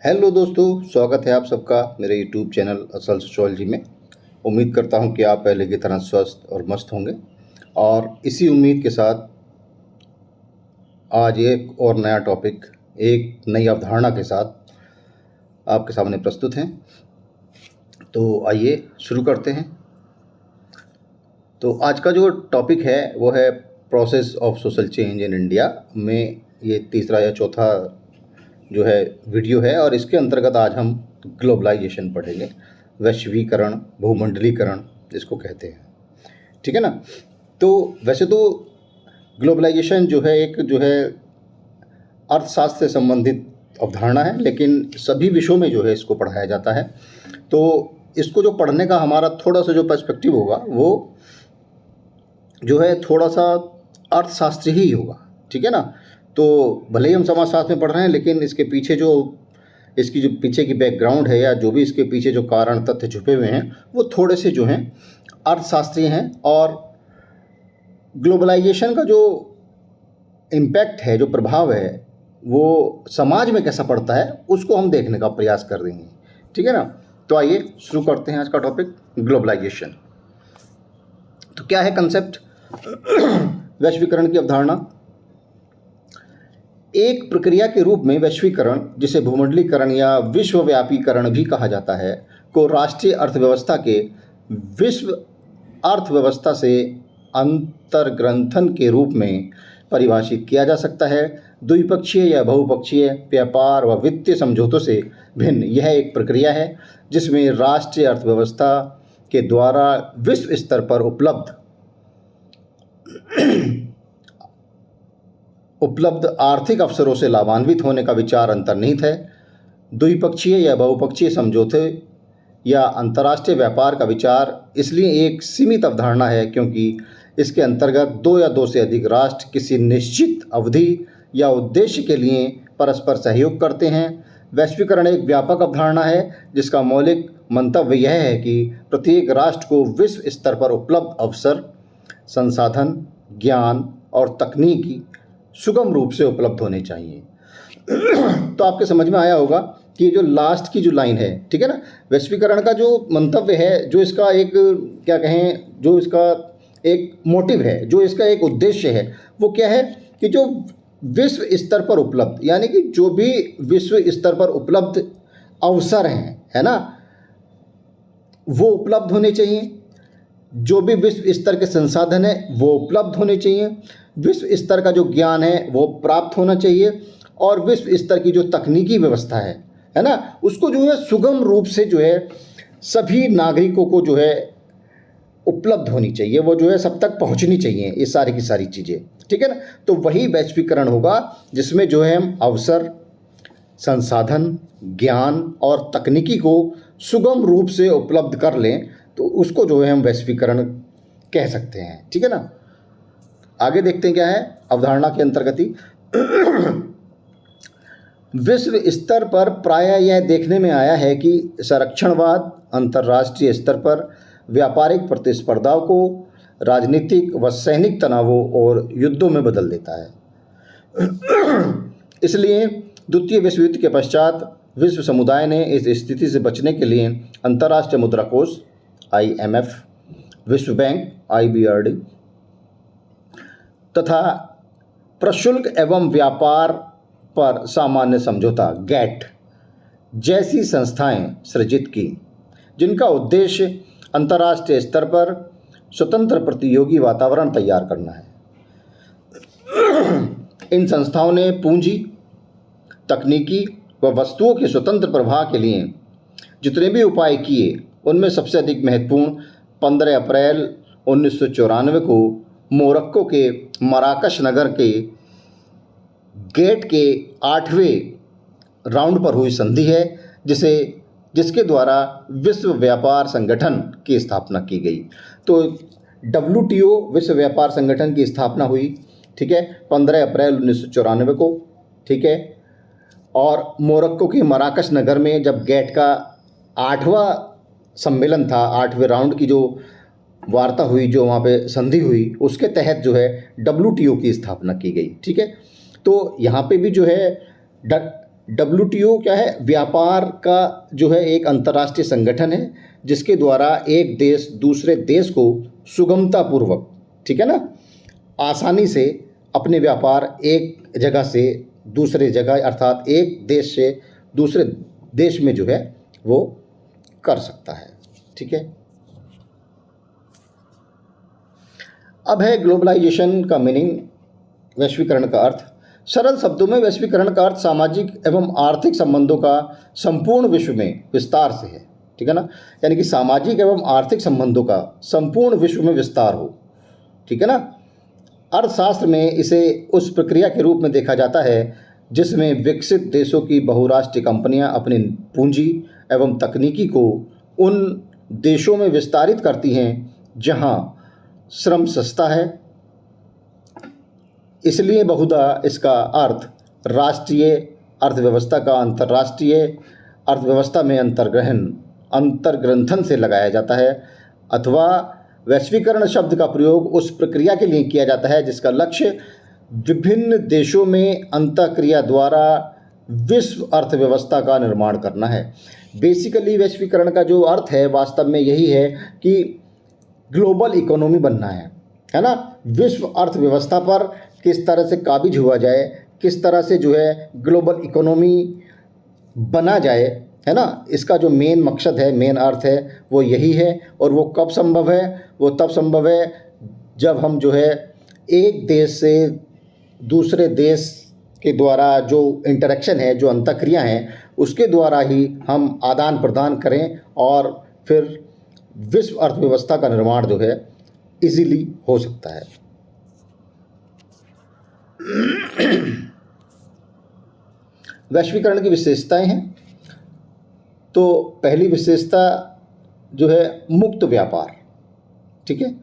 Hello दोस्तों, स्वागत है आप सबका मेरे यूट्यूब चैनल असल सोशोलॉजी में। उम्मीद करता हूं कि आप पहले की तरह स्वस्थ और मस्त होंगे और इसी उम्मीद के साथ आज एक और नया टॉपिक, एक नई अवधारणा के साथ आपके सामने प्रस्तुत हैं। तो आइए शुरू करते हैं। तो आज का जो टॉपिक है वो है process of social change in India में ये तीसरा या चौथा जो है वीडियो है और इसके अंतर्गत आज हम ग्लोबलाइजेशन पढ़ेंगे। वैश्वीकरण, भूमंडलीकरण जिसको कहते हैं, ठीक है ना। तो वैसे तो ग्लोबलाइजेशन जो है एक जो है अर्थशास्त्र से संबंधित अवधारणा है, लेकिन सभी विषयों में जो है इसको पढ़ाया जाता है। तो इसको जो पढ़ने का हमारा थोड़ा सा जो पर्सपेक्टिव होगा वो जो है थोड़ा सा अर्थशास्त्र ही होगा, ठीक है ना। तो भले ही हम समाजशास्त्र में पढ़ रहे हैं, लेकिन इसके पीछे जो इसकी जो पीछे की बैकग्राउंड है या जो भी इसके पीछे जो कारण तथ्य छुपे हुए हैं वो थोड़े से जो हैं अर्थशास्त्रीय हैं। और ग्लोबलाइजेशन का जो इम्पैक्ट है, जो प्रभाव है, वो समाज में कैसा पड़ता है उसको हम देखने का प्रयास कर देंगे, ठीक है ना। तो आइए शुरू करते हैं आज का टॉपिक, ग्लोबलाइजेशन। तो क्या है कंसेप्ट वैश्वीकरण की अवधारणा? एक प्रक्रिया के रूप में वैश्वीकरण, जिसे भूमंडलीकरण या विश्वव्यापीकरण भी कहा जाता है, को राष्ट्रीय अर्थव्यवस्था के विश्व अर्थव्यवस्था से अंतर्ग्रंथन के रूप में परिभाषित किया जा सकता है। द्विपक्षीय या बहुपक्षीय व्यापार व वित्तीय समझौतों से भिन्न यह एक प्रक्रिया है जिसमें राष्ट्रीय अर्थव्यवस्था के द्वारा विश्व स्तर पर उपलब्ध आर्थिक अवसरों से लाभान्वित होने का विचार अंतर्निहित है। द्विपक्षीय या बहुपक्षीय समझौते या अंतर्राष्ट्रीय व्यापार का विचार इसलिए एक सीमित अवधारणा है क्योंकि इसके अंतर्गत दो या दो से अधिक राष्ट्र किसी निश्चित अवधि या उद्देश्य के लिए परस्पर सहयोग करते हैं। वैश्वीकरण एक व्यापक अवधारणा है जिसका मौलिक मंतव्य यह है कि प्रत्येक राष्ट्र को विश्व स्तर पर उपलब्ध अवसर, संसाधन, ज्ञान और तकनीकी सुगम रूप से उपलब्ध होने चाहिए। तो आपके समझ में आया होगा कि जो लास्ट की जो लाइन है, ठीक है ना, वैश्वीकरण का जो मंतव्य है, जो इसका एक क्या कहें, जो इसका एक मोटिव है, जो इसका एक उद्देश्य है, वो क्या है कि जो विश्व स्तर पर उपलब्ध, यानी कि जो भी विश्व स्तर पर उपलब्ध अवसर हैं, है ना, वो उपलब्ध होने चाहिए। जो भी विश्व स्तर के संसाधन है वो उपलब्ध होने चाहिए। विश्व स्तर का जो ज्ञान है वो प्राप्त होना चाहिए और विश्व स्तर की जो तकनीकी व्यवस्था है ना, उसको जो है सुगम रूप से जो है सभी नागरिकों को जो है उपलब्ध होनी चाहिए, वो जो है सब तक पहुंचनी चाहिए, ये सारी की सारी चीज़ें, ठीक है ना। तो वही वैश्वीकरण होगा जिसमें जो है हम अवसर, संसाधन, ज्ञान और तकनीकी को सुगम रूप से उपलब्ध कर लें, तो उसको जो है हम वैश्वीकरण कह सकते हैं, ठीक है ना। आगे देखते हैं क्या है अवधारणा के अंतर्गत। विश्व स्तर पर प्रायः यह देखने में आया है कि संरक्षणवाद अंतर्राष्ट्रीय स्तर पर व्यापारिक प्रतिस्पर्धाओं को राजनीतिक व सैनिक तनावों और युद्धों में बदल देता है। इसलिए द्वितीय विश्व युद्ध के पश्चात विश्व समुदाय ने इस स्थिति से बचने के लिए अंतर्राष्ट्रीय मुद्रा कोष IMF, विश्व बैंक IBRD तथा प्रशुल्क एवं व्यापार पर सामान्य समझौता GATT जैसी संस्थाएं सृजित की, जिनका उद्देश्य अंतर्राष्ट्रीय स्तर पर स्वतंत्र प्रतियोगी वातावरण तैयार करना है। इन संस्थाओं ने पूंजी, तकनीकी व वस्तुओं के स्वतंत्र प्रवाह के लिए जितने भी उपाय किए, उनमें सबसे अधिक महत्वपूर्ण 15 अप्रैल 1994 को मोरक्को के मराकश नगर के गेट के 8वें राउंड पर हुई संधि है, जिसके द्वारा विश्व व्यापार संगठन की स्थापना की गई। तो WTO विश्व व्यापार संगठन की स्थापना हुई, ठीक है, 15 अप्रैल 1994 को, ठीक है। और मोरक्को के मराकश नगर में जब गेट का 8वां सम्मेलन था, 8वें राउंड की जो वार्ता हुई, जो वहाँ पे संधि हुई, उसके तहत जो है WTO की स्थापना की गई, ठीक है। तो यहाँ पे भी जो है WTO क्या है? व्यापार का जो है एक अंतर्राष्ट्रीय संगठन है जिसके द्वारा एक देश दूसरे देश को सुगमतापूर्वक, ठीक है ना, आसानी से अपने व्यापार एक जगह से दूसरे जगह अर्थात एक देश से दूसरे देश में जो है वो कर सकता है। ठीक है। अब है ग्लोबलाइजेशन का मीनिंग, वैश्वीकरण का अर्थ। सरल शब्दों में वैश्वीकरण का अर्थ सामाजिक एवं आर्थिक संबंधों का संपूर्ण विश्व में विस्तार से है। ठीक है ना, यानी कि सामाजिक एवं आर्थिक संबंधों का संपूर्ण विश्व में विस्तार हो। ठीक है ना। अर्थशास्त्र में इसे उस प्रक्रिया के रूप में देखा जाता है जिसमें विकसित देशों की बहुराष्ट्रीय कंपनियां अपनी पूंजी एवं तकनीकी को उन देशों में विस्तारित करती हैं जहां श्रम सस्ता है। इसलिए बहुधा इसका अर्थ राष्ट्रीय अर्थव्यवस्था का अंतर्राष्ट्रीय अर्थव्यवस्था में अंतर्ग्रंथन से लगाया जाता है, अथवा वैश्वीकरण शब्द का प्रयोग उस प्रक्रिया के लिए किया जाता है जिसका लक्ष्य विभिन्न देशों में अंतःक्रिया द्वारा विश्व अर्थव्यवस्था का निर्माण करना है। बेसिकली वैश्वीकरण का जो अर्थ है वास्तव में यही है कि ग्लोबल इकोनॉमी बनना है ना। विश्व अर्थव्यवस्था पर किस तरह से काबिज हुआ जाए, किस तरह से जो है ग्लोबल इकोनॉमी बना जाए, है ना। इसका जो मेन मकसद है, मेन अर्थ है वो यही है। और वो कब संभव है? वो तब संभव है जब हम जो है एक देश से दूसरे देश के द्वारा जो इंटरेक्शन है, जो अंतःक्रिया है, उसके द्वारा ही हम आदान प्रदान करें और फिर विश्व अर्थव्यवस्था का निर्माण जो है इजीली हो सकता है। वैश्वीकरण की विशेषताएं हैं। तो पहली विशेषता जो है मुक्त व्यापार। ठीक है,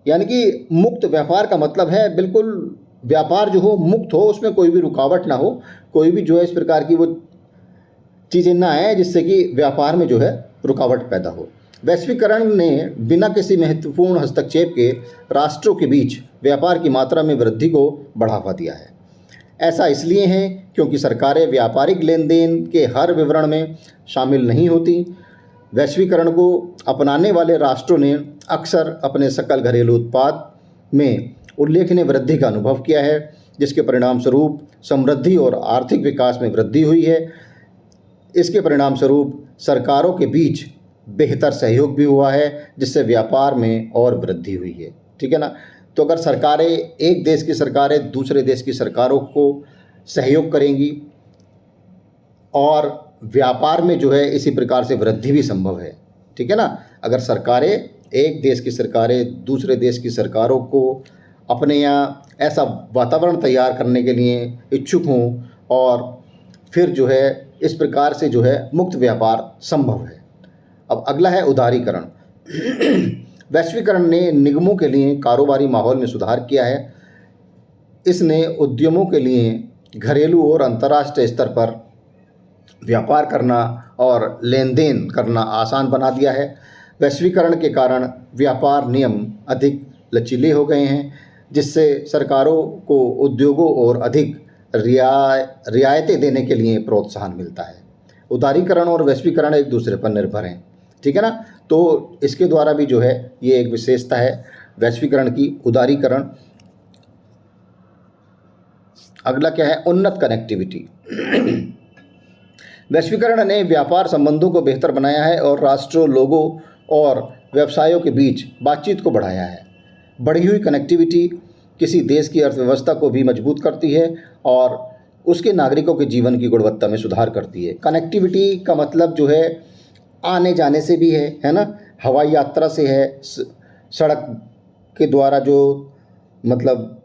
यानी कि मुक्त व्यापार का मतलब है बिल्कुल व्यापार जो हो मुक्त हो, उसमें कोई भी रुकावट ना हो, कोई भी जो है इस प्रकार की वो चीज़ें ना आए जिससे कि व्यापार में जो है रुकावट पैदा हो। वैश्वीकरण ने बिना किसी महत्वपूर्ण हस्तक्षेप के राष्ट्रों के बीच व्यापार की मात्रा में वृद्धि को बढ़ावा दिया है। ऐसा इसलिए है क्योंकि सरकारें व्यापारिक लेन देन के हर विवरण में शामिल नहीं होती। वैश्वीकरण को अपनाने वाले राष्ट्रों ने अक्सर अपने सकल घरेलू उत्पाद में उल्लेखनीय वृद्धि का अनुभव किया है, जिसके परिणाम स्वरूप समृद्धि और आर्थिक विकास में वृद्धि हुई है। इसके परिणाम स्वरूप सरकारों के बीच बेहतर सहयोग भी हुआ है, जिससे व्यापार में और वृद्धि हुई है। ठीक है ना। तो अगर सरकारें, एक देश की सरकारें दूसरे देश की सरकारों को सहयोग करेंगी और व्यापार में जो है इसी प्रकार से वृद्धि भी संभव है। ठीक है ना। अगर सरकारें, एक देश की सरकारें दूसरे देश की सरकारों को अपने यहाँ ऐसा वातावरण तैयार करने के लिए इच्छुक हों और फिर जो है इस प्रकार से जो है मुक्त व्यापार संभव है। अब अगला है उदारीकरण। वैश्वीकरण ने निगमों के लिए कारोबारी माहौल में सुधार किया है। इसने उद्यमों के लिए घरेलू और अंतर्राष्ट्रीय स्तर पर व्यापार करना और लेन देन करना आसान बना दिया है। वैश्वीकरण के कारण व्यापार नियम अधिक लचीले हो गए हैं, जिससे सरकारों को उद्योगों और अधिक रियायतें देने के लिए प्रोत्साहन मिलता है। उदारीकरण और वैश्वीकरण एक दूसरे पर निर्भर हैं। ठीक है ना। तो इसके द्वारा भी जो है ये एक विशेषता है वैश्वीकरण की, उदारीकरण। अगला क्या है? उन्नत कनेक्टिविटी। वैश्वीकरण ने व्यापार संबंधों को बेहतर बनाया है और राष्ट्रों, लोगों और व्यवसायों के बीच बातचीत को बढ़ाया है। बढ़ी हुई कनेक्टिविटी किसी देश की अर्थव्यवस्था को भी मजबूत करती है और उसके नागरिकों के जीवन की गुणवत्ता में सुधार करती है। कनेक्टिविटी का मतलब जो है आने जाने से भी है ना। हवाई यात्रा से है, सड़क के द्वारा जो मतलब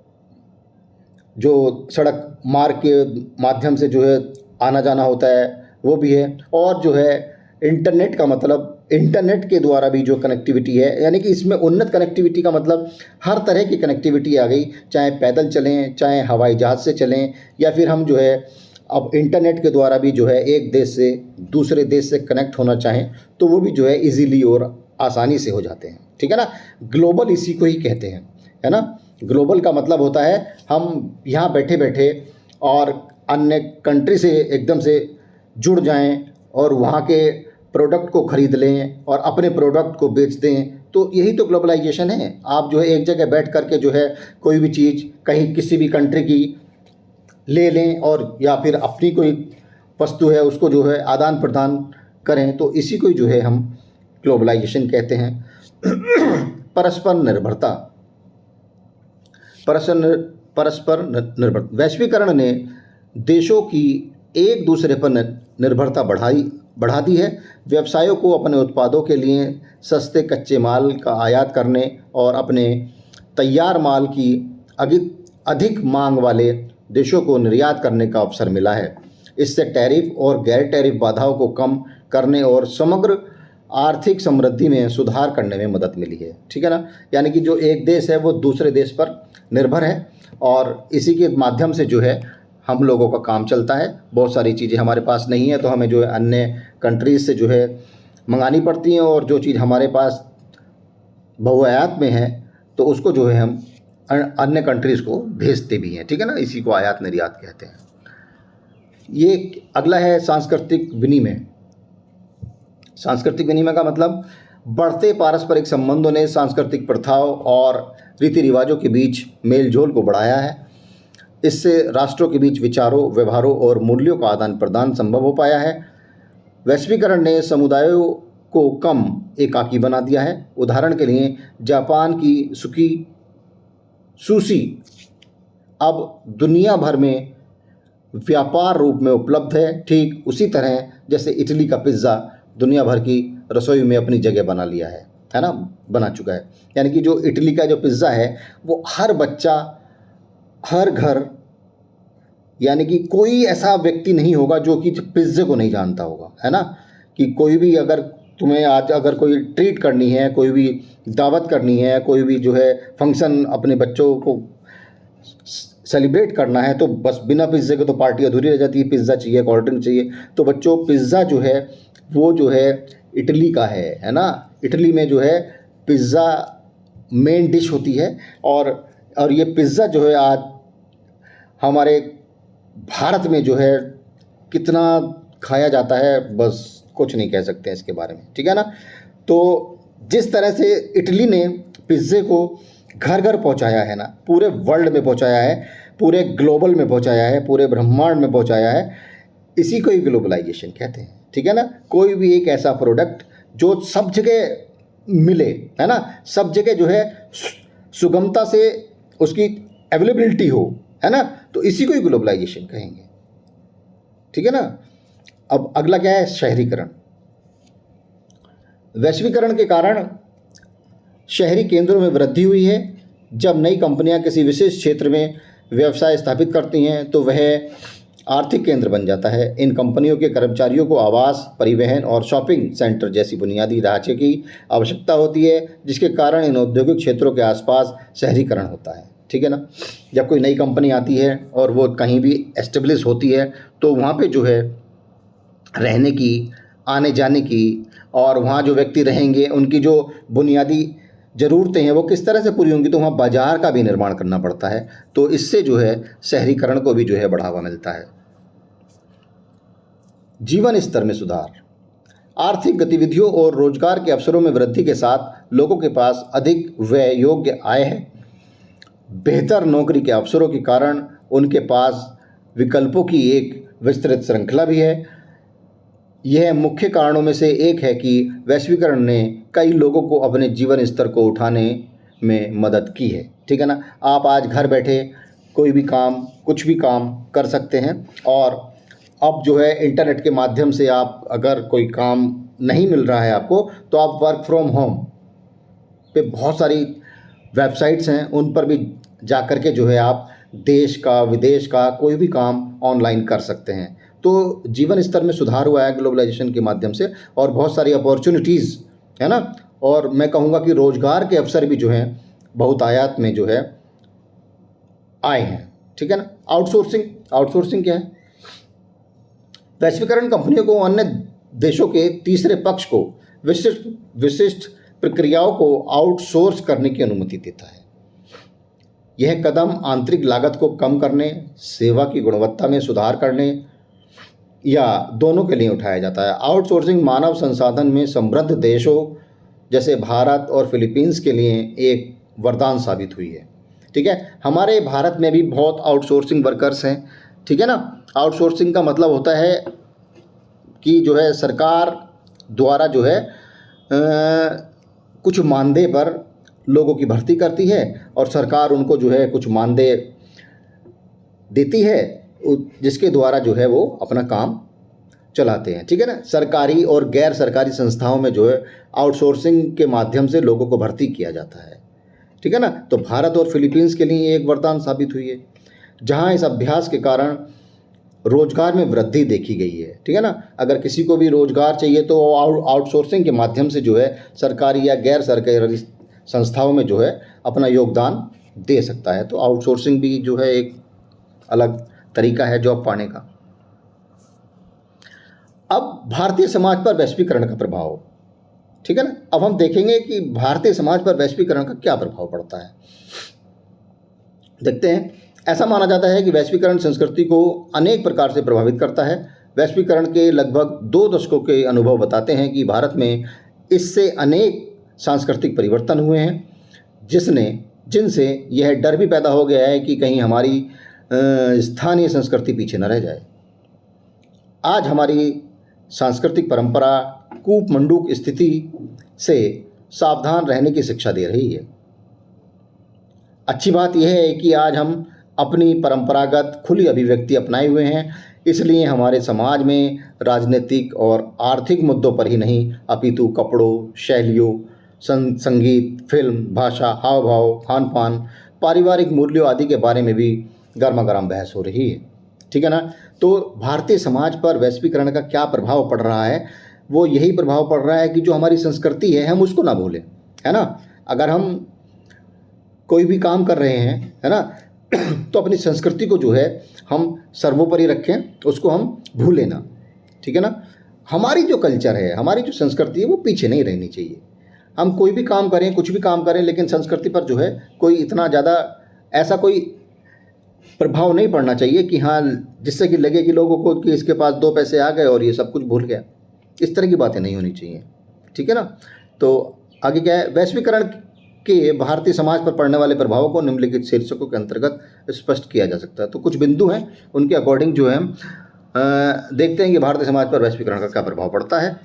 जो सड़क मार्ग के माध्यम से जो है आना जाना होता है वो भी है। और जो है इंटरनेट का मतलब इंटरनेट के द्वारा भी जो कनेक्टिविटी है, यानी कि इसमें उन्नत कनेक्टिविटी का मतलब हर तरह की कनेक्टिविटी आ गई, चाहे पैदल चलें, चाहे हवाई जहाज़ से चलें, या फिर हम जो है अब इंटरनेट के द्वारा भी जो है एक देश से दूसरे देश से कनेक्ट होना चाहें तो वो भी जो है इजीली और आसानी से हो जाते हैं। ठीक है ना। ग्लोबल इसी को ही कहते हैं, है ना। ग्लोबल का मतलब होता है हम यहाँ बैठे बैठे और अन्य कंट्री से एकदम से जुड़ जाएं और वहाँ के प्रोडक्ट को खरीद लें और अपने प्रोडक्ट को बेच दें, तो यही तो ग्लोबलाइजेशन है। आप जो है एक जगह बैठ करके जो है कोई भी चीज़ कहीं किसी भी कंट्री की ले लें और या फिर अपनी कोई वस्तु है उसको जो है आदान प्रदान करें, तो इसी को जो है हम ग्लोबलाइजेशन कहते हैं। परस्पर निर्भरता, परस्पर निर्भर वैश्वीकरण ने देशों की एक दूसरे पर निर्भरता बढ़ा दी है। व्यवसायों को अपने उत्पादों के लिए सस्ते कच्चे माल का आयात करने और अपने तैयार माल की अधिक मांग वाले देशों को निर्यात करने का अवसर मिला है। इससे टैरिफ और गैर टैरिफ बाधाओं को कम करने और समग्र आर्थिक समृद्धि में सुधार करने में मदद मिली है। ठीक है ना, यानी कि जो एक देश है वो दूसरे देश पर निर्भर है और इसी के माध्यम से जो है हम लोगों का काम चलता है। बहुत सारी चीज़ें हमारे पास नहीं है तो हमें जो है अन्य कंट्रीज़ से जो है मंगानी पड़ती हैं, और जो चीज़ हमारे पास बहुआयात में है तो उसको जो है हम अन्य कंट्रीज़ को भेजते भी हैं। ठीक है ना, इसी को आयात निर्यात कहते हैं। ये अगला है सांस्कृतिक विनिमय। सांस्कृतिक विनिमय का मतलब बढ़ते पारस्परिक संबंधों ने सांस्कृतिक प्रथाओं और रीति रिवाजों के बीच मेल जोल को बढ़ाया है। इससे राष्ट्रों के बीच विचारों, व्यवहारों और मूल्यों का आदान प्रदान संभव हो पाया है। वैश्वीकरण ने समुदायों को कम एकाकी बना दिया है। उदाहरण के लिए जापान की सुशी अब दुनिया भर में व्यापार रूप में उपलब्ध है, ठीक उसी तरह जैसे इटली का पिज़्ज़ा दुनिया भर की रसोई में अपनी जगह बना लिया है ना, बना चुका है। यानी कि जो इटली का जो पिज़्ज़ा है वो हर बच्चा, हर घर, यानी कि कोई ऐसा व्यक्ति नहीं होगा जो कि पिज़्ज़े को नहीं जानता होगा, है ना। कि कोई भी अगर तुम्हें आज अगर कोई ट्रीट करनी है, कोई भी दावत करनी है, कोई भी जो है फंक्शन अपने बच्चों को सेलिब्रेट करना है, तो बस बिना पिज़्ज़े के तो पार्टी अधूरी रह जाती है। पिज़्ज़ा चाहिए, कोल्ड ड्रिंक चाहिए। तो बच्चों, पिज़्ज़ा जो है वो जो है इटली का है ना। इटली में जो है पिज़्ज़ा मेन डिश होती है और ये पिज़्ज़ा जो है आज हमारे भारत में जो है कितना खाया जाता है, बस कुछ नहीं कह सकते हैं इसके बारे में। ठीक है ना। तो जिस तरह से इटली ने पिज़्ज़े को घर घर पहुंचाया है ना, पूरे वर्ल्ड में पहुंचाया है, पूरे ग्लोबल में पहुंचाया है, पूरे ब्रह्मांड में पहुंचाया है, इसी को ही ग्लोबलाइजेशन कहते हैं। ठीक है ना। कोई भी एक ऐसा प्रोडक्ट जो सब जगह मिले, है ना, सब जगह जो है सुगमता से उसकी अवेलेबिलिटी हो, है ना, तो इसी को ही ग्लोबलाइजेशन कहेंगे। ठीक है ना। अब अगला क्या है, शहरीकरण। वैश्वीकरण के कारण शहरी केंद्रों में वृद्धि हुई है। जब नई कंपनियां किसी विशेष क्षेत्र में व्यवसाय स्थापित करती हैं तो वह आर्थिक केंद्र बन जाता है। इन कंपनियों के कर्मचारियों को आवास, परिवहन और शॉपिंग सेंटर जैसी बुनियादी ढांचे की आवश्यकता होती है, जिसके कारण इन औद्योगिक क्षेत्रों के आसपास शहरीकरण होता है। ठीक है ना। जब कोई नई कंपनी आती है और वो कहीं भी एस्टेब्लिश होती है तो वहाँ पे जो है रहने की, आने जाने की, और वहाँ जो व्यक्ति रहेंगे उनकी जो बुनियादी ज़रूरतें हैं वो किस तरह से पूरी होंगी, तो वहाँ बाज़ार का भी निर्माण करना पड़ता है। तो इससे जो है शहरीकरण को भी जो है बढ़ावा मिलता है। जीवन स्तर में सुधार। आर्थिक गतिविधियों और रोजगार के अवसरों में वृद्धि के साथ लोगों के पास अधिक व्यय योग्य आय है। बेहतर नौकरी के अवसरों के कारण उनके पास विकल्पों की एक विस्तृत श्रृंखला भी है। यह मुख्य कारणों में से एक है कि वैश्वीकरण ने कई लोगों को अपने जीवन स्तर को उठाने में मदद की है। ठीक है ना। आप आज घर बैठे कोई भी काम, कुछ भी काम कर सकते हैं, और अब जो है इंटरनेट के माध्यम से आप अगर कोई काम नहीं मिल रहा है आपको, तो आप वर्क फ्रॉम होम पे बहुत सारी वेबसाइट्स हैं, उन पर भी जा कर के जो है आप देश का, विदेश का कोई भी काम ऑनलाइन कर सकते हैं। तो जीवन स्तर में सुधार हुआ है ग्लोबलाइजेशन के माध्यम से, और बहुत सारी अपॉर्चुनिटीज़, है ना, और मैं कहूँगा कि रोजगार के अवसर भी जो हैं बहुतायत में जो है आए हैं। ठीक है ना। आउटसोर्सिंग क्या है? वैश्वीकरण कंपनियों को अन्य देशों के तीसरे पक्ष को विशिष्ट प्रक्रियाओं को आउटसोर्स करने की अनुमति देता है। यह कदम आंतरिक लागत को कम करने, सेवा की गुणवत्ता में सुधार करने या दोनों के लिए उठाया जाता है। आउटसोर्सिंग मानव संसाधन में समृद्ध देशों जैसे भारत और फिलीपींस के लिए एक वरदान साबित हुई है। ठीक है, हमारे भारत में भी बहुत आउटसोर्सिंग वर्कर्स हैं। ठीक है ना, आउटसोर्सिंग का मतलब होता है कि जो है सरकार द्वारा जो है कुछ मानदेय पर लोगों की भर्ती करती है और सरकार उनको जो है कुछ मानदेय देती है, जिसके द्वारा जो है वो अपना काम चलाते हैं। ठीक है ना, सरकारी और गैर सरकारी संस्थाओं में जो है आउटसोर्सिंग के माध्यम से लोगों को भर्ती किया जाता है। ठीक है ना, तो भारत और फिलीपींस के लिए एक वरदान साबित हुई है, जहां इस अभ्यास के कारण रोजगार में वृद्धि देखी गई है। ठीक है ना, अगर किसी को भी रोजगार चाहिए तो आउटसोर्सिंग के माध्यम से जो है सरकारी या गैर सरकारी संस्थाओं में जो है अपना योगदान दे सकता है। तो आउटसोर्सिंग भी जो है एक अलग तरीका है जॉब पाने का। अब भारतीय समाज पर वैश्वीकरण का प्रभाव। ठीक है ना, अब हम देखेंगे कि भारतीय समाज पर वैश्वीकरण का क्या प्रभाव पड़ता है। देखते हैं, ऐसा माना जाता है कि वैश्वीकरण संस्कृति को अनेक प्रकार से प्रभावित करता है। वैश्वीकरण के लगभग 2 दशकों के अनुभव बताते हैं कि भारत में इससे अनेक सांस्कृतिक परिवर्तन हुए हैं, जिनसे यह डर भी पैदा हो गया है कि कहीं हमारी स्थानीय संस्कृति पीछे न रह जाए। आज हमारी सांस्कृतिक परंपरा कूपमंडूक स्थिति से सावधान रहने की शिक्षा दे रही है। अच्छी बात यह है कि आज हम अपनी परंपरागत खुली अभिव्यक्ति अपनाए हुए हैं, इसलिए हमारे समाज में राजनीतिक और आर्थिक मुद्दों पर ही नहीं अपितु कपड़ों, शैलियों, संगीत, फिल्म, भाषा, हाव भाव, खान पान, पारिवारिक मूल्यों आदि के बारे में भी गर्मा गर्म बहस हो रही है। ठीक है ना, तो भारतीय समाज पर वैश्वीकरण का क्या प्रभाव पड़ रहा है, वो यही प्रभाव पड़ रहा है कि जो हमारी संस्कृति है हम उसको ना भूलें। है ना, अगर हम कोई भी काम कर रहे हैं, है ना, तो अपनी संस्कृति को जो है हम सर्वोपरि रखें, उसको हम भूलें ना। ठीक है ना, हमारी जो कल्चर है, हमारी जो संस्कृति है वो पीछे नहीं रहनी चाहिए। हम कोई भी काम करें, कुछ भी काम करें, लेकिन संस्कृति पर जो है कोई इतना ज़्यादा ऐसा कोई प्रभाव नहीं पड़ना चाहिए कि हाँ, जिससे कि लगे कि लोगों को कि इसके पास 2 पैसे आ गए और ये सब कुछ भूल गया। इस तरह की बातें नहीं होनी चाहिए। ठीक है ना, तो आगे क्या है, वैश्वीकरण के भारतीय समाज पर पड़ने वाले प्रभावों को निम्नलिखित शीर्षकों के अंतर्गत स्पष्ट किया जा सकता है। तो कुछ बिंदु हैं, उनके अकॉर्डिंग जो है हम देखते हैं कि भारतीय समाज पर वैश्वीकरण का क्या प्रभाव पड़ता है।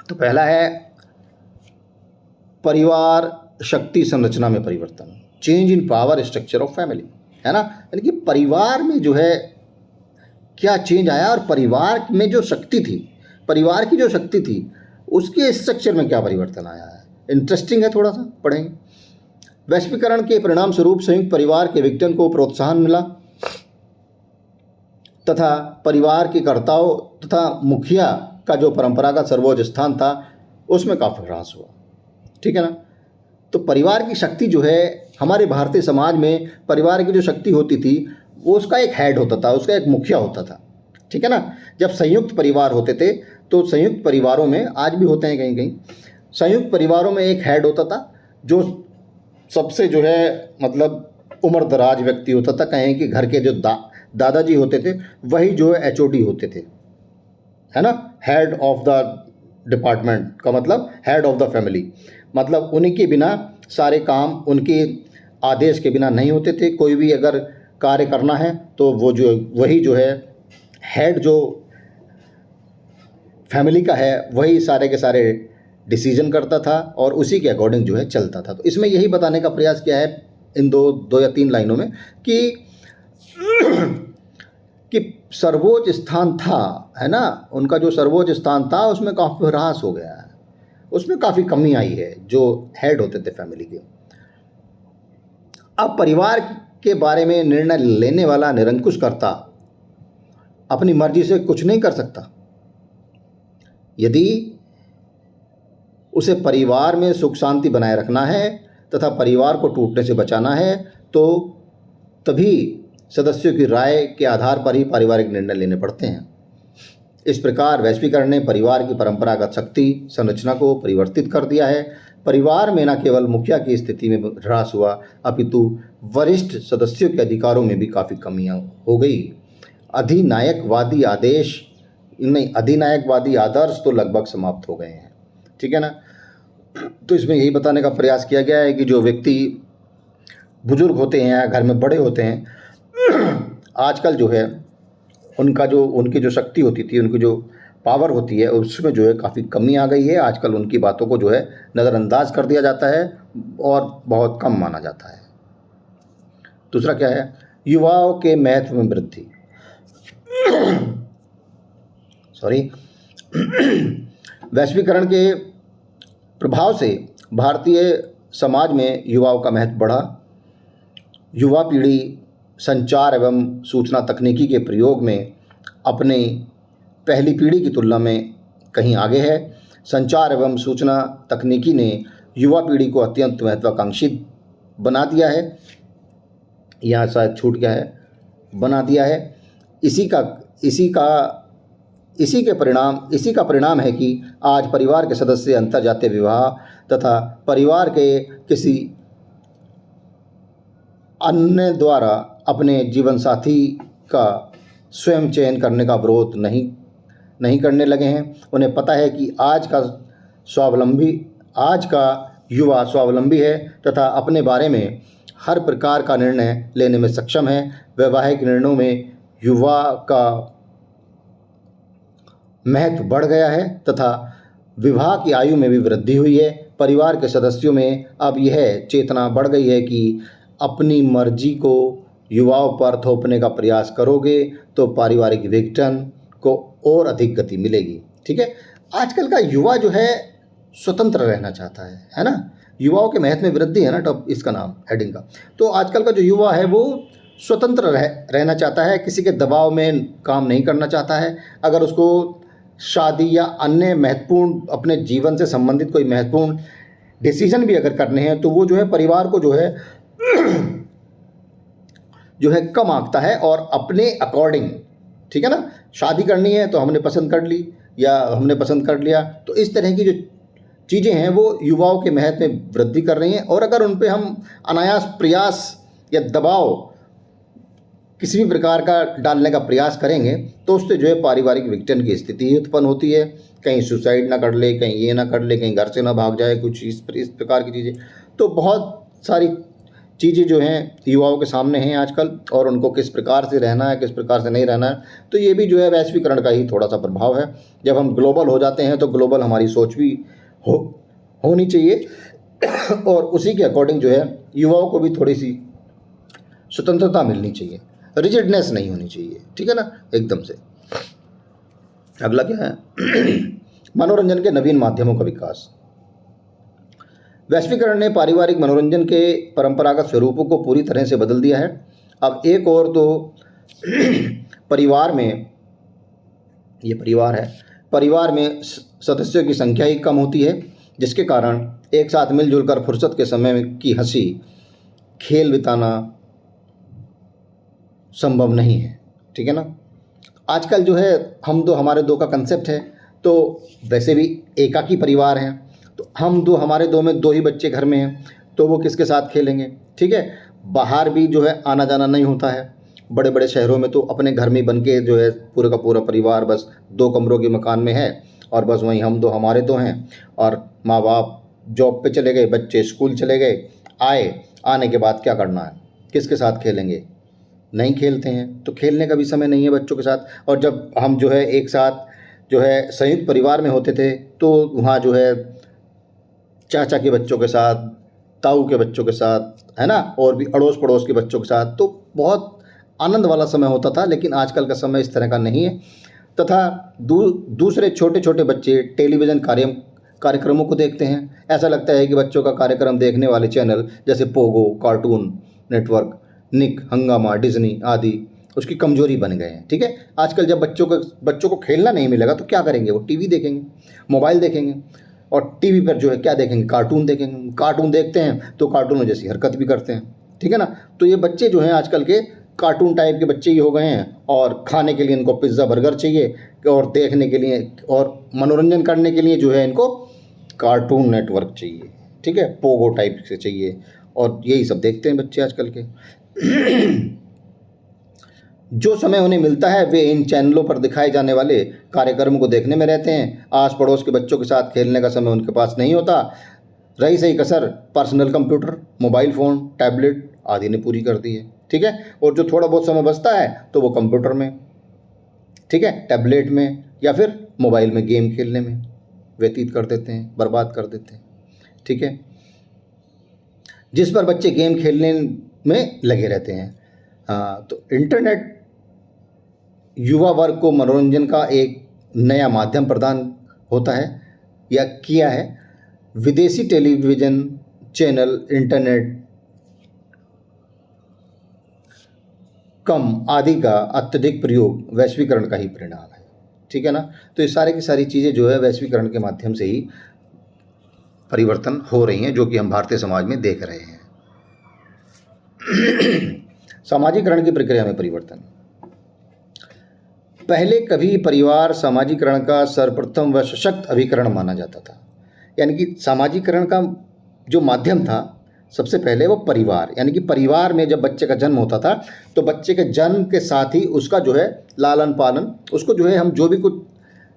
तो पहला है परिवार शक्ति संरचना में परिवर्तन, change in power structure of family. है ना, यानी कि परिवार में जो है क्या चेंज आया और परिवार में जो शक्ति थी, परिवार की जो शक्ति थी उसके स्ट्रक्चर में क्या परिवर्तन आया है। इंटरेस्टिंग है, थोड़ा सा पढ़ेंगे। वैश्वीकरण के परिणाम स्वरूप संयुक्त परिवार के विघटन को प्रोत्साहन मिला तथा परिवार के कर्ताओं तथा मुखिया का जो परंपरागत सर्वोच्च स्थान था उसमें काफ़ी ह्रास हुआ। ठीक है ना, तो परिवार की शक्ति जो है हमारे भारतीय समाज में, परिवार की जो शक्ति होती थी वो उसका एक हेड होता था, उसका एक मुखिया होता था। ठीक है ना, जब संयुक्त परिवार होते थे तो संयुक्त परिवारों में, आज भी होते हैं कहीं कहीं, संयुक्त परिवारों में एक हेड होता था जो सबसे जो है मतलब उम्र दराज व्यक्ति होता था। कहें कि घर के जो दादाजी होते थे वही जो है HOD होते थे। है ना, हेड ऑफ द डिपार्टमेंट का मतलब हेड ऑफ द फैमिली, मतलब उन्हीं के बिना सारे काम, उनके आदेश के बिना नहीं होते थे। कोई भी अगर कार्य करना है तो वो जो वही जो है हेड जो फैमिली का है वही सारे के सारे डिसीजन करता था और उसी के अकॉर्डिंग जो है चलता था। तो इसमें यही बताने का प्रयास किया है इन दो या तीन लाइनों में कि सर्वोच्च स्थान था, है ना, उनका जो सर्वोच्च स्थान था उसमें काफ़ी ह्रास हो गया है, उसमें काफ़ी कमी आई है जो हेड होते थे फैमिली के। अब परिवार के बारे में निर्णय लेने वाला निरंकुश कर्ता अपनी मर्जी से कुछ नहीं कर सकता। यदि उसे परिवार में सुख शांति बनाए रखना है तथा परिवार को टूटने से बचाना है तो तभी सदस्यों की राय के आधार पर ही पारिवारिक निर्णय लेने पड़ते हैं। इस प्रकार वैश्वीकरण ने परिवार की परंपरागत शक्ति संरचना को परिवर्तित कर दिया है। परिवार में न केवल मुखिया की स्थिति में ह्रास हुआ, अपितु वरिष्ठ सदस्यों के अधिकारों में भी काफ़ी कमियां हो गई। अधिनायकवादी आदर्श तो लगभग समाप्त हो गए हैं, ठीक है ना। तो इसमें यही बताने का प्रयास किया गया है कि जो व्यक्ति बुजुर्ग होते हैं या घर में बड़े होते हैं, आजकल जो है उनकी जो शक्ति होती थी, उनकी जो पावर होती है, उसमें जो है काफ़ी कमी आ गई है। आजकल उनकी बातों को जो है नज़रअंदाज कर दिया जाता है और बहुत कम माना जाता है। दूसरा क्या है, युवाओं के महत्व में वृद्धि। वैश्वीकरण के प्रभाव से भारतीय समाज में युवाओं का महत्व बढ़ा। युवा पीढ़ी संचार एवं सूचना तकनीकी के प्रयोग में अपने पहली पीढ़ी की तुलना में कहीं आगे है। संचार एवं सूचना तकनीकी ने युवा पीढ़ी को अत्यंत महत्वाकांक्षी बना दिया है, यहाँ शायद छूट गया है, बना दिया है। इसी का परिणाम है कि आज परिवार के सदस्य अंतर्जातीय विवाह तथा परिवार के किसी अन्य द्वारा अपने जीवन साथी का स्वयं चयन करने का विरोध नहीं करने लगे हैं। उन्हें पता है कि आज का युवा स्वावलंबी है तथा अपने बारे में हर प्रकार का निर्णय लेने में सक्षम है। वैवाहिक निर्णयों में युवा का महत्व बढ़ गया है तथा विवाह की आयु में भी वृद्धि हुई है। परिवार के सदस्यों में अब यह चेतना बढ़ गई है कि अपनी मर्जी को युवाओं पर थोपने का प्रयास करोगे तो पारिवारिक विघटन को और अधिक गति मिलेगी, ठीक है। आजकल का युवा जो है स्वतंत्र रहना चाहता है ना। युवाओं के महत्व में वृद्धि है ना टॉप इसका नाम हेडिंग का। तो आजकल का जो युवा है वो स्वतंत्र रहना चाहता है, किसी के दबाव में काम नहीं करना चाहता है। अगर उसको शादी या अन्य महत्वपूर्ण अपने जीवन से संबंधित कोई महत्वपूर्ण डिसीजन भी अगर करने हैं तो वो जो है परिवार को जो है कम आंकता है और अपने अकॉर्डिंग, ठीक है ना। शादी करनी है तो हमने पसंद कर ली या हमने पसंद कर लिया, तो इस तरह की जो चीज़ें हैं वो युवाओं के महत्व में वृद्धि कर रही हैं। और अगर उन पे हम अनायास प्रयास या दबाव किसी भी प्रकार का डालने का प्रयास करेंगे तो उससे जो है पारिवारिक विघटन की स्थिति ही उत्पन्न होती है। कहीं सुसाइड ना कर ले, कहीं ये ना कर ले, कहीं घर से ना भाग जाए, कुछ इस प्रकार की चीज़ें। तो बहुत सारी चीज़ें जो हैं युवाओं के सामने हैं आजकल, और उनको किस प्रकार से रहना है, किस प्रकार से नहीं रहना है। तो ये भी जो है वैश्वीकरण का ही थोड़ा सा प्रभाव है। जब हम ग्लोबल हो जाते हैं तो ग्लोबल हमारी सोच भी होनी चाहिए और उसी के अकॉर्डिंग जो है युवाओं को भी थोड़ी सी स्वतंत्रता मिलनी चाहिए, रिजिडनेस नहीं होनी चाहिए, ठीक है ना, एकदम से। अगला क्या है, मनोरंजन के नवीन माध्यमों का विकास। वैश्वीकरण ने पारिवारिक मनोरंजन के परंपरागत स्वरूपों को पूरी तरह से बदल दिया है। अब एक और तो परिवार में सदस्यों की संख्या ही कम होती है, जिसके कारण एक साथ मिलजुल कर फुर्सत के समय की हंसी खेल बिताना संभव नहीं है, ठीक है ना। आजकल जो है हम दो हमारे दो का कंसेप्ट है, तो वैसे भी एकाकी परिवार हैं, तो हमारे दो में दो ही बच्चे घर में हैं, तो वो किसके साथ खेलेंगे, ठीक है। बाहर भी जो है आना जाना नहीं होता है। बड़े बड़े शहरों में तो अपने घर में बन के जो है पूरे का पूरा परिवार बस 2 कमरों के मकान में है और बस वहीं हमारे दो हैं, और माँ बाप जॉब पे चले गए, बच्चे स्कूल चले गए, आने के बाद क्या करना है, किसके साथ खेलेंगे, नहीं खेलते हैं। तो खेलने का भी समय नहीं है बच्चों के साथ। और जब हम जो है एक साथ जो है संयुक्त परिवार में होते थे तो वहाँ जो है चाचा के बच्चों के साथ, ताऊ के बच्चों के साथ, है ना, और भी अड़ोस पड़ोस के बच्चों के साथ, तो बहुत आनंद वाला समय होता था। लेकिन आजकल का समय इस तरह का नहीं है। तथा दूसरे छोटे छोटे बच्चे टेलीविज़न कार्यक्रमों को देखते हैं। ऐसा लगता है कि बच्चों का कार्यक्रम देखने वाले चैनल जैसे पोगो, कार्टून नेटवर्क, निक, हंगामा, डिज्नी आदि उसकी कमजोरी बन गए हैं, ठीक है। आजकल जब बच्चों को खेलना नहीं मिलेगा तो क्या करेंगे, वो टीवी देखेंगे, मोबाइल देखेंगे, और टीवी पर जो है क्या देखेंगे, कार्टून देखेंगे। कार्टून देखते हैं तो कार्टूनों जैसी हरकत भी करते हैं, ठीक है ना। तो ये बच्चे जो हैं आजकल के कार्टून टाइप के बच्चे ही हो गए हैं, और खाने के लिए इनको पिज़्ज़ा बर्गर चाहिए, और देखने के लिए और मनोरंजन करने के लिए जो है इनको कार्टून नेटवर्क चाहिए, ठीक है, पोगो टाइप से चाहिए, और यही सब देखते हैं बच्चे आजकल के। जो समय उन्हें मिलता है वे इन चैनलों पर दिखाए जाने वाले कार्यक्रमों को देखने में रहते हैं। आस पड़ोस के बच्चों के साथ खेलने का समय उनके पास नहीं होता। रही सही कसर personal computer, mobile phone, tablet आदि ने पूरी कर दी है, ठीक है। और जो थोड़ा बहुत समय बचता है तो वो कंप्यूटर में, ठीक है, टैबलेट में या फिर मोबाइल में गेम खेलने में व्यतीत कर देते हैं, बर्बाद कर देते हैं, ठीक है, जिस पर बच्चे गेम खेलने में लगे रहते हैं। हाँ, तो इंटरनेट युवा वर्ग को मनोरंजन का एक नया माध्यम प्रदान होता है या किया है। विदेशी टेलीविज़न चैनल, इंटरनेट कम आदि का अत्यधिक प्रयोग वैश्वीकरण का ही परिणाम है, ठीक है ना। तो ये सारी की सारी चीज़ें जो है वैश्वीकरण के माध्यम से ही परिवर्तन हो रही हैं, जो कि हम भारतीय समाज में देख रहे हैं। सामाजिकरण की प्रक्रिया में परिवर्तन। पहले कभी परिवार सामाजिकरण का सर्वप्रथम व सशक्त अभिकरण माना जाता था। यानी कि सामाजिकरण का जो माध्यम था सबसे पहले वो परिवार, यानी कि परिवार में जब बच्चे का जन्म होता था तो बच्चे के जन्म के साथ ही उसका जो है लालन पालन, उसको जो है हम जो भी कुछ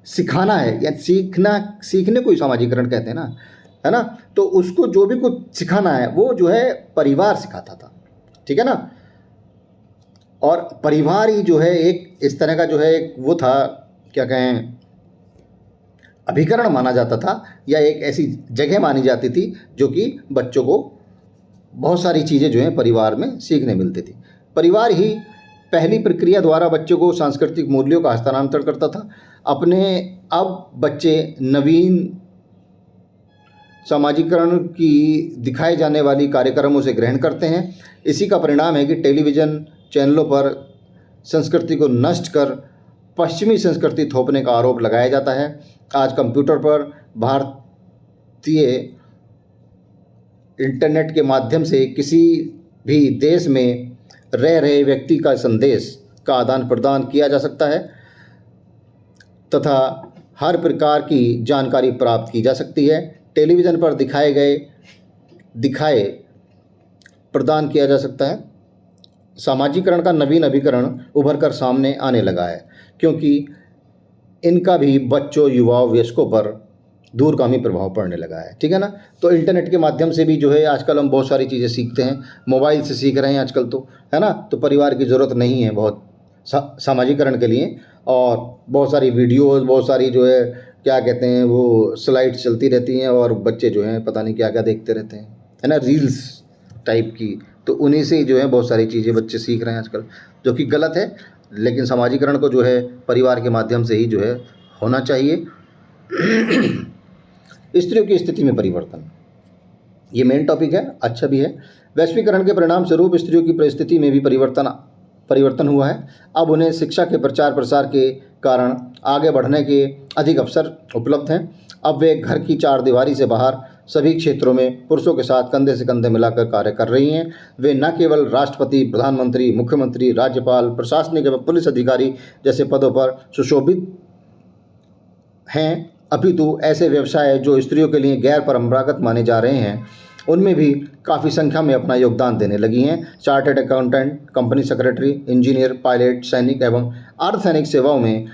सिखाना है या सीखने को ही सामाजिकरण कहते हैं ना, है ना। तो उसको जो भी कुछ सिखाना है वो जो है परिवार सिखाता था, ठीक है ना। और परिवार ही जो है एक इस तरह का जो है एक वो था, क्या कहें, अभिकरण माना जाता था, या एक ऐसी जगह मानी जाती थी जो कि बच्चों को बहुत सारी चीज़ें जो हैं परिवार में सीखने मिलती थी। परिवार ही पहली प्रक्रिया द्वारा बच्चों को सांस्कृतिक मूल्यों का हस्तांतरण करता था। अब बच्चे नवीन सामाजिकरण की दिखाए जाने वाली कार्यक्रमों से ग्रहण करते हैं। इसी का परिणाम है कि टेलीविज़न चैनलों पर संस्कृति को नष्ट कर पश्चिमी संस्कृति थोपने का आरोप लगाया जाता है। आज कंप्यूटर पर भारतीय इंटरनेट के माध्यम से किसी भी देश में रह रहे व्यक्ति का संदेश का आदान प्रदान किया जा सकता है तथा हर प्रकार की जानकारी प्राप्त की जा सकती है। टेलीविज़न पर दिखाए प्रदान किया जा सकता है। सामाजिकरण का नवीन अभिकरण उभर कर सामने आने लगा है, क्योंकि इनका भी बच्चों, युवाओं, वयस्कों पर दूरगामी प्रभाव पड़ने लगा है, ठीक है ना। तो इंटरनेट के माध्यम से भी जो है आजकल हम बहुत सारी चीज़ें सीखते हैं, मोबाइल से सीख रहे हैं आजकल, तो है ना। तो परिवार की ज़रूरत नहीं है बहुत सामाजिकरण के लिए, और बहुत सारी वीडियोस, बहुत सारी जो है क्या कहते हैं वो स्लाइड्स चलती रहती हैं, और बच्चे जो हैं पता नहीं क्या क्या देखते रहते हैं, है ना, रील्स टाइप की। तो उन्हीं से जो है बहुत सारी चीज़ें बच्चे सीख रहे हैं आजकल, जो कि गलत है। लेकिन सामाजिकरण को जो है परिवार के माध्यम से ही जो है होना चाहिए। स्त्रियों की स्थिति में परिवर्तन, ये मेन टॉपिक है, अच्छा भी है। वैश्वीकरण के परिणाम स्वरूप स्त्रियों की परिस्थिति में भी परिवर्तन हुआ है। अब उन्हें शिक्षा के प्रचार प्रसार के कारण आगे बढ़ने के अधिक अवसर उपलब्ध हैं। अब वे घर की चारदीवारी से बाहर सभी क्षेत्रों में पुरुषों के साथ कंधे से कंधे मिलाकर कार्य कर रही हैं। वे न केवल राष्ट्रपति, प्रधानमंत्री, मुख्यमंत्री, राज्यपाल, प्रशासनिक एवं पुलिस अधिकारी जैसे पदों पर सुशोभित हैं, अपितु ऐसे व्यवसाय जो स्त्रियों के लिए गैर परंपरागत माने जा रहे हैं उनमें भी काफ़ी संख्या में अपना योगदान देने लगी हैं। Chartered accountant, company secretary, engineer, pilot, सैनिक एवं अर्धसैनिक सेवाओं में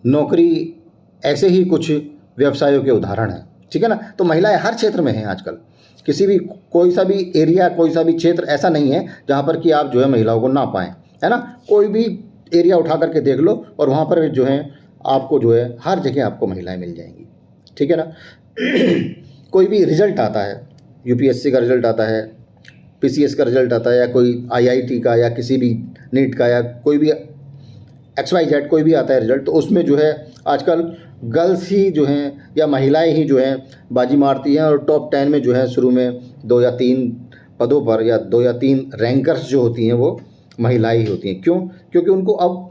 नौकरी ऐसे ही कुछ व्यवसायों के उदाहरण हैं, ठीक है ना। तो महिलाएं हर क्षेत्र में हैं आजकल। किसी भी कोई सा भी एरिया, कोई सा भी क्षेत्र ऐसा नहीं है जहाँ पर कि आप जो है महिलाओं को ना पाएँ, है ना। कोई भी एरिया उठा करके देख लो और वहाँ पर जो है आपको जो है हर जगह आपको महिलाएं मिल जाएंगी, ठीक है ना। कोई भी रिजल्ट आता है, यूपीएससी का रिजल्ट आता है, पीसीएस का रिजल्ट आता है, या कोई आईआईटी का, या किसी भी नीट का, या कोई भी XYZ कोई भी आता है रिजल्ट, तो उसमें जो है आजकल गर्ल्स ही जो हैं या महिलाएं ही जो हैं बाजी मारती हैं, और टॉप 10 में जो है शुरू में 2 या 3 पदों पर या 2 या 3 रैंकर्स जो होती हैं वो महिलाएं ही होती हैं। क्यों? क्योंकि उनको अब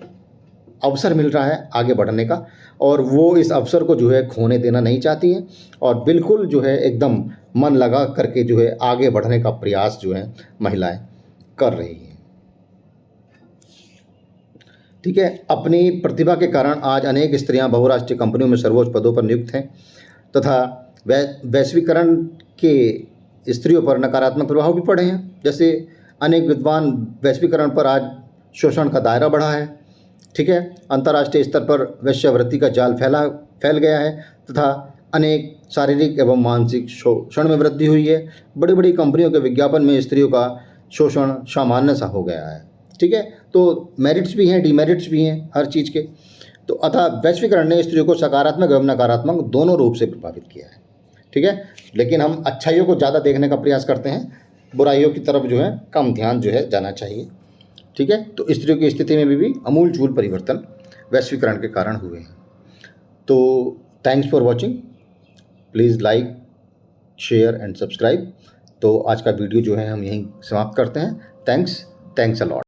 अवसर मिल रहा है आगे बढ़ने का, और वो इस अवसर को जो है खोने देना नहीं चाहती हैं, और बिल्कुल जो है एकदम मन लगा करके जो है आगे बढ़ने का प्रयास जो है महिलाएं कर रही हैं, ठीक है। अपनी प्रतिभा के कारण आज अनेक स्त्रियां बहुराष्ट्रीय कंपनियों में सर्वोच्च पदों पर नियुक्त हैं तथा वैश्वीकरण के स्त्रियों पर नकारात्मक प्रभाव भी पड़े हैं। जैसे अनेक विद्वान वैश्वीकरण पर आज शोषण का दायरा बढ़ा है, ठीक है। अंतर्राष्ट्रीय स्तर पर वेश्यावृत्ति का जाल फैल गया है तथा अनेक शारीरिक एवं मानसिक शोषण में वृद्धि हुई है। बड़ी बड़ी कंपनियों के विज्ञापन में स्त्रियों का शोषण सामान्य सा हो गया है, ठीक है। तो मेरिट्स भी हैं, डिमेरिट्स भी हैं हर चीज़ के। तो अतः वैश्वीकरण ने स्त्रियों को सकारात्मक एवं नकारात्मक दोनों रूप से प्रभावित किया है, ठीक है। लेकिन हम अच्छाइयों को ज़्यादा देखने का प्रयास करते हैं, बुराइयों की तरफ जो है कम ध्यान जो है जाना चाहिए, ठीक है। तो स्त्रियों की स्थिति में भी अमूलचूल परिवर्तन वैश्वीकरण के कारण हुए हैं। तो thanks for watching, please like, share and subscribe. तो आज का वीडियो जो है हम यहीं समाप्त करते हैं। Thanks a lot.